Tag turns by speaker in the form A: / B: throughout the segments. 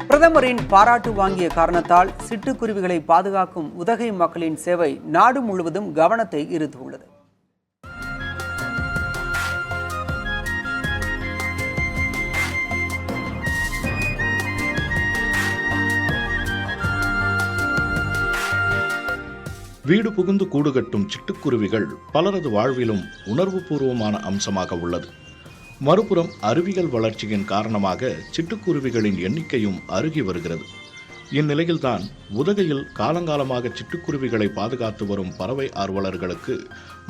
A: பிரதமரின் பாராட்டு வாங்கிய காரணத்தால் சிட்டுக்குருவிகளை பாதுகாக்கும் உதகை மக்களின் சேவை நாடு முழுவதும் கவனத்தை ஈர்த்துள்ளது.
B: வீடு புகுந்து கூடு கட்டும் சிட்டுக்குருவிகள் பலரது வாழ்விலும் உணர்வுபூர்வமான அம்சமாக உள்ளது. மறுபுறம் அறிவியல் வளர்ச்சியின் காரணமாக சிட்டுக்குருவிகளின் எண்ணிக்கையும் அருகி வருகிறது. இந்நிலையில்தான் உதகையில் காலங்காலமாக சிட்டுக்குருவிகளை பாதுகாத்து வரும் பறவை ஆர்வலர்களுக்கு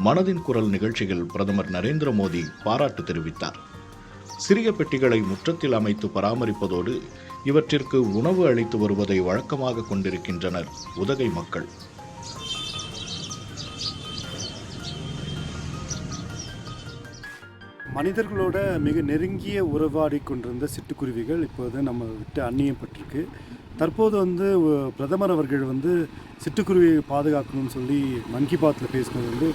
B: மனதின் குரல் நிகழ்ச்சியில் பிரதமர் நரேந்திர மோடி பாராட்டு தெரிவித்தார். சிறிய பெட்டிகளை முற்றத்தில் அமைத்து பராமரிப்பதோடு இவற்றிற்கு உணவு அளித்து வருவதை வழக்கமாக கொண்டிருக்கின்றனர் உதகை மக்கள்.
C: மனிதர்களோட மிக நெருங்கிய உறவாடி கொண்டிருந்த சிட்டுக்குருவிகள் இப்போது நம்ம விட்டு அந்நியப்பட்டிருக்கு. தற்போது பிரதமர் அவர்கள் சிட்டுக்குருவியை பாதுகாக்கணும்னு சொல்லி மன் கி பாத்தில் பேசினது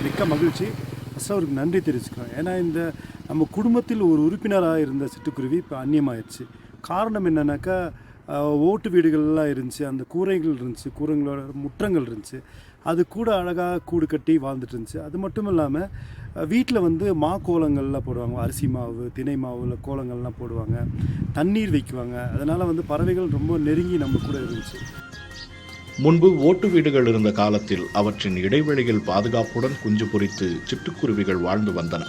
C: மிக்க மகிழ்ச்சி. ஃபஸ்ட்டு அவருக்கு நன்றி தெரிவிச்சுக்கிறோம். ஏன்னா இந்த நம்ம குடும்பத்தில் ஒரு உறுப்பினராக இருந்த சிட்டுக்குருவி இப்போ அந்நியமாயிடுச்சு. காரணம் என்னன்னாக்கா, ஓட்டு வீடுகள்லாம் இருந்துச்சு, அந்த கூரைகள் இருந்துச்சு, கூரைங்களோட முற்றங்கள் இருந்துச்சு, அது கூட அழகாக கூடு கட்டி வாழ்ந்துட்டு இருந்துச்சு. அது மட்டும் இல்லாமல் வீட்டில் மா கோலங்கள்லாம் போடுவாங்க, அரிசி மாவு தினை மாவுல கோலங்கள்லாம் போடுவாங்க, தண்ணீர் வைக்குவாங்க. அதனால் பறவைகள் ரொம்ப நெருங்கி நம்ம கூட இருந்துச்சு.
B: முன்பு ஓட்டு வீடுகள் இருந்த காலத்தில் அவற்றின் இடைவெளியில் பாதுகாப்புடன் குஞ்சு பொரித்து சிட்டுக்குருவிகள் வாழ்ந்து வந்தன.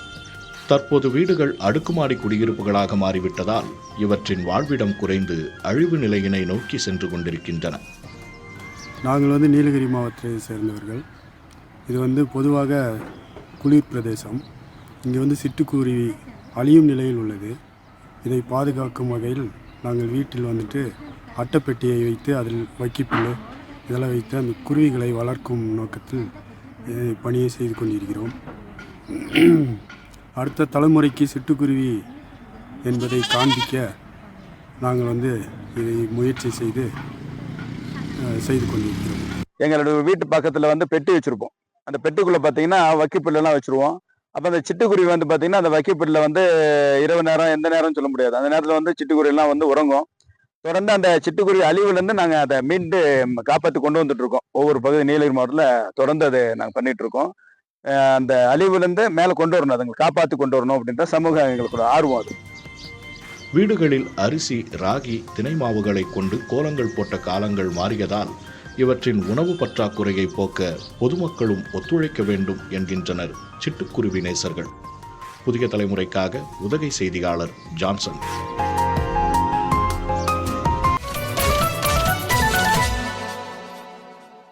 B: தற்போது வீடுகள் அடுக்குமாடி குடியிருப்புகளாக மாறிவிட்டதால் இவற்றின் வாழ்விடம் குறைந்து அழிவு நிலையினை நோக்கி சென்று கொண்டிருக்கின்றன.
C: நாங்கள் நீலகிரி மாவட்டத்தை சேர்ந்தவர்கள். இது பொதுவாக குளிர் பிரதேசம். இங்கே சிட்டுக்குருவி அழியும் நிலையில் உள்ளது. இதை பாதுகாக்கும் வகையில் நாங்கள் வீட்டில் அட்டைப்பெட்டியை வைத்து அதில் வைக்கிப்புல் இதெல்லாம் வைத்து அந்த குருவிகளை வளர்க்கும் நோக்கத்தில் பணியை செய்து கொண்டிருக்கிறோம். அடுத்த தலைமுறைக்கு சிட்டுக்குருவி என்பதை காண்பிக்க நாங்கள் இதை முயற்சி செய்து கொண்டிருக்கிறோம்.
D: எங்களோட வீட்டு பக்கத்தில் பெட்டி வச்சுருப்போம். அந்த பெட்டிக்குள்ளே பார்த்தீங்கன்னா வக்கிப்புல்லாம் வச்சுருவோம். அப்போ அந்த சிட்டுக்குருவி பார்த்தீங்கன்னா அந்த வக்கிப்புல்ல இரவு நேரம் எந்த நேரம்னு சொல்ல முடியாது. அந்த நேரத்தில் சிட்டுக்குருவிலாம் உறங்கும். தொடர்ந்து அந்த சிட்டுக்குருவி அழிவுலேருந்து நாங்கள் அதை மீண்டு காப்பாற்றி கொண்டு வந்துட்டுருக்கோம். ஒவ்வொரு பகுதி நீலகிரி மாவட்டத்தில் தொடர்ந்து அதை நாங்கள் பண்ணிகிட்ருக்கோம். அந்த அழிவுலேருந்து மேலே கொண்டு வரணும், அதுங்களை காப்பாற்றி கொண்டு வரணும் அப்படின்ற சமூக எங்களுக்கு ஆர்வம். அது
B: வீடுகளில் அரிசி, ராகி, தினை மாவுகளை கொண்டு கோலங்கள் போட்ட காலங்கள் மாறியதால் இவற்றின் உணவு பற்றாக்குறையை போக்க பொதுமக்களும் ஒத்துழைக்க வேண்டும் என்கின்றனர் சிட்டுக்குருவி நேசர்கள். புதிய தலைமுறைக்காக உதகை செய்தியாளர் ஜான்சன்.